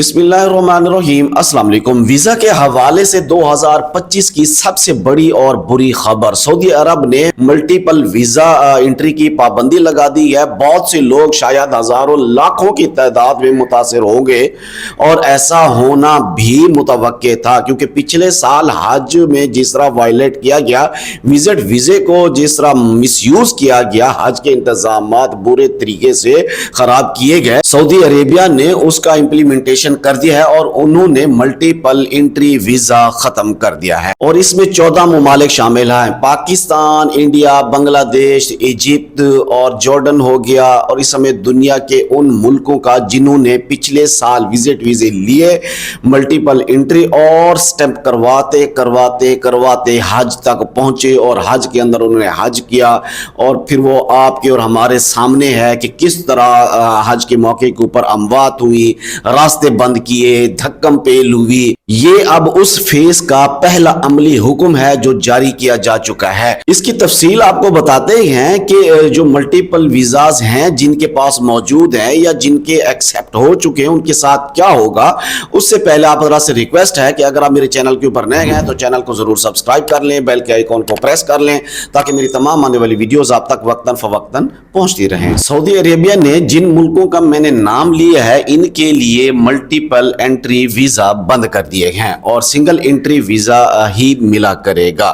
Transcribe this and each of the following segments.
बिस्मिल्लाहिर्रहमानिर्रहीम। अस्सलाम वालेकुम। वीजा के हवाले से 2025 की सबसे बड़ी और बुरी खबर, सऊदी अरब ने मल्टीपल वीजा एंट्री की पाबंदी लगा दी है। बहुत से लोग, शायद हजारों लाखों की तादाद में मुतासिर होंगे और ऐसा होना भी मुतवक्के था, क्योंकि पिछले साल हज में जिस तरह वायलेट किया गया, विजिट वीजे को जिस तरह मिसयूज किया गया, हज के इंतजामात बुरे तरीके से खराब किए गए, सऊदी अरेबिया ने उसका इम्प्लीमेंटेशन कर दिया है और उन्होंने मल्टीपल एंट्री वीजा खत्म कर दिया है। और इसमें 14 मुमालिक शामिल हैं, पाकिस्तान, इंडिया, बांग्लादेश, इजिप्ट और जॉर्डन हो गया। और इस समय दुनिया के उन मुल्कों का जिन्होंने पिछले साल विजिट वीजे लिए, मल्टीपल एंट्री और स्टैंप करवाते करवाते करवाते हज तक पहुंचे और हज के अंदर उन्होंने हज किया। और फिर वो आपके और हमारे सामने है कि किस तरह हज के मौके के ऊपर अमवात हुई, रास्ते बंद किए, धक्कम पेल हुई। ये अब उस फेज का पहला अमली हुक्म है जो जारी किया जा चुका है। इसकी तफसील आपको बताते हैं कि जो मल्टीपल वीजाज हैं जिनके पास मौजूद हैं या जिनके एक्सेप्ट हो चुके हैं, उनके साथ क्या होगा। उससे पहले आप जरा से रिक्वेस्ट है कि अगर आप मेरे चैनल के ऊपर नए हैं तो चैनल को जरूर सब्सक्राइब कर लें, बेल के आइकॉन को प्रेस कर लें, ताकि मेरी तमाम आने वाली वीडियोस आप तक वक्तन फवक्तन पहुंचती रहें। सऊदी अरेबिया ने जिन मुल्कों का मैंने नाम लिया है, इनके लिए मल्टीपल एंट्री वीजा बंद कर दिए हैं और सिंगल एंट्री वीजा ही मिला करेगा।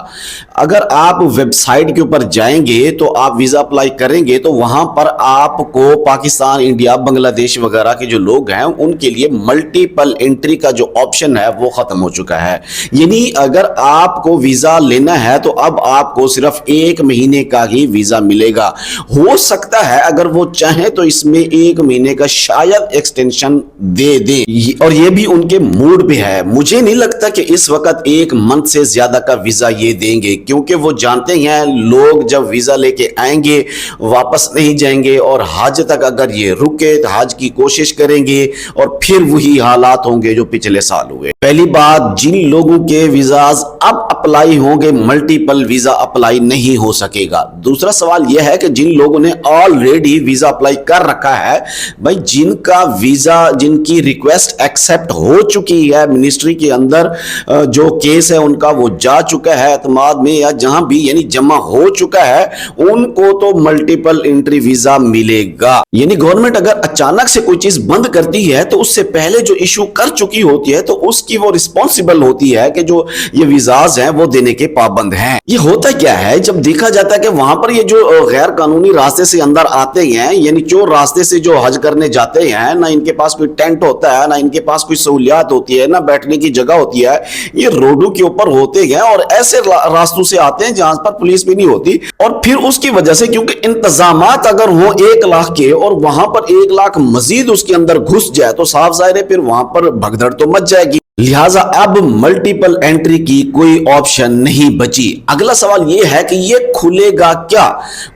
अगर आप वेबसाइट के ऊपर जाएंगे तो आप वीजा अप्लाई करेंगे तो वहां पर आपको पाकिस्तान, इंडिया, बांग्लादेश वगैरह के जो लोग हैं उनके लिए मल्टीपल एंट्री का जो ऑप्शन है वो खत्म हो चुका है। यानी अगर आपको वीजा लेना है तो अब आपको सिर्फ 1 महीने का ही वीजा मिलेगा। हो सकता है अगर वो चाहे तो इसमें 1 महीने का शायद एक्सटेंशन दे दे, और ये भी उनके मूड पे है। मुझे नहीं लगता कि इस वक्त 1 मंथ से ज्यादा का वीजा ये देंगे, क्योंकि वो जानते हैं लोग जब वीजा लेके आएंगे वापस नहीं जाएंगे और हज तक अगर ये रुके तो हज की कोशिश करेंगे और फिर वही हालात होंगे जो पिछले साल हुए। पहली बात, जिन लोगों के वीजाज अब अप्लाई होंगे, मल्टीपल वीजा अप्लाई नहीं हो सकेगा। दूसरा सवाल यह है कि जिन लोगों ने ऑलरेडी वीजा अप्लाई कर रखा है, भाई जिनका वीजा, जिनकी रिक्वेस्ट एक्सेप्ट हो चुकी है मिनिस्ट्री के अंदर, जो केस है उनका वो जा चुका है एतमाद में या जहां भी यानी जमा हो चुका है, उनको तो मल्टीपल एंट्री वीजा मिलेगा। यानी गवर्नमेंट अगर अचानक से कोई चीज बंद करती है तो उससे पहले जो इशू कर चुकी होती है तो उसकी वो रिस्पॉन्सिबल होती है कि जो ये वीजाज हैं वो देने के पाबंद हैं। ये होता क्या है, जब देखा जाता है कि वहां पर ये जो गैर कानूनी रास्ते से अंदर आते हैं, यानी चोर रास्ते से जो हज करने जाते हैं, ना इनके पास कोई टेंट होता है, ना इनके पास कोई सहूलियात होती है, ना बैठने की जगह होती है, ये रोडों के ऊपर होते हैं और ऐसे रास्तों से आते हैं जहां पर पुलिस भी नहीं होती। और फिर उसकी वजह से, क्योंकि इंतजामात अगर हो 1 लाख के और वहां पर 1 लाख मजीद उसके अंदर घुस जाए तो साफ जाहिर है फिर वहां पर भगदड़ तो मच जाएगी। लिहाजा अब मल्टीपल एंट्री की कोई ऑप्शन नहीं बची। अगला सवाल यह है कि यह खुलेगा क्या।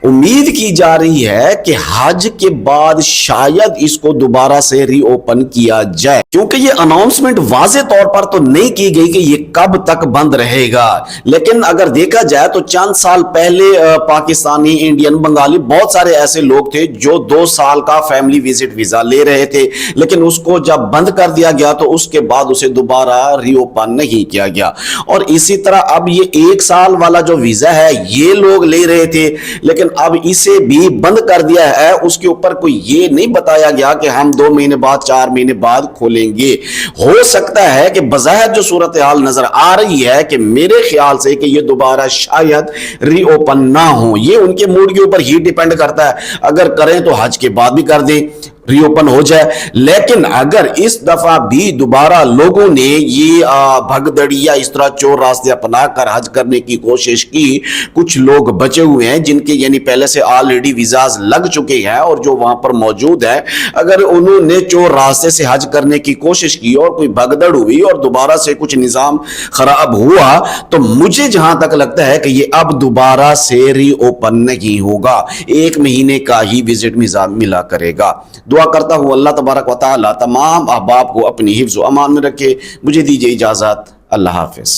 उम्मीद की जा रही है कि हज के बाद शायद इसको दोबारा से रीओपन किया जाए, क्योंकि यह अनाउंसमेंट वाज़े तौर पर तो नहीं की गई कि यह कब तक बंद रहेगा। लेकिन अगर देखा जाए तो चंद साल पहले पाकिस्तानी, इंडियन, बंगाली बहुत सारे ऐसे लोग थे जो 2 साल का फैमिली विजिट वीजा ले रहे थे, लेकिन उसको जब बंद कर दिया गया तो उसके बाद उसे दोबारा रीओपन नहीं किया गया। और इसी तरह अब ये 1 साल वाला जो वीजा है ये लोग ले रहे थे, लेकिन अब इसे भी बंद कर दिया है। उसके ऊपर कोई ये नहीं बताया गया कि हम 2 महीने बाद, 4 महीने बाद खोलेंगे। हो सकता है कि बज़ाहिर जो सूरत हाल नजर आ रही है कि मेरे ख्याल से कि ये दोबारा शायद रीओपन ना हो। ये उनके मूड के ऊपर ही डिपेंड करता है। अगर करें तो हज के बाद भी कर दें, रीओपन हो जाए। लेकिन अगर इस दफा भी दोबारा लोगों ने ये भगदड़ी या इस तरह चोर रास्ते अपना कर हज करने की कोशिश की, कुछ लोग बचे हुए हैं जिनके यानी पहले से ऑलरेडी वीजाज लग चुके हैं और जो वहां पर मौजूद है, अगर उन्होंने चोर रास्ते से हज करने की कोशिश की और कोई भगदड़ हुई और दोबारा से कुछ निजाम खराब हुआ, तो मुझे जहां तक लगता है कि ये अब दोबारा से रीओपन नहीं होगा। 1 महीने का ही विजिट वीजा मिला करेगा। दुआ करता हूं अल्लाह तबारक व तआला तमाम अहबाब को अपनी हिफ्ज़ व अमान में रखे। मुझे दीजिए इजाजत। अल्लाह हाफिज।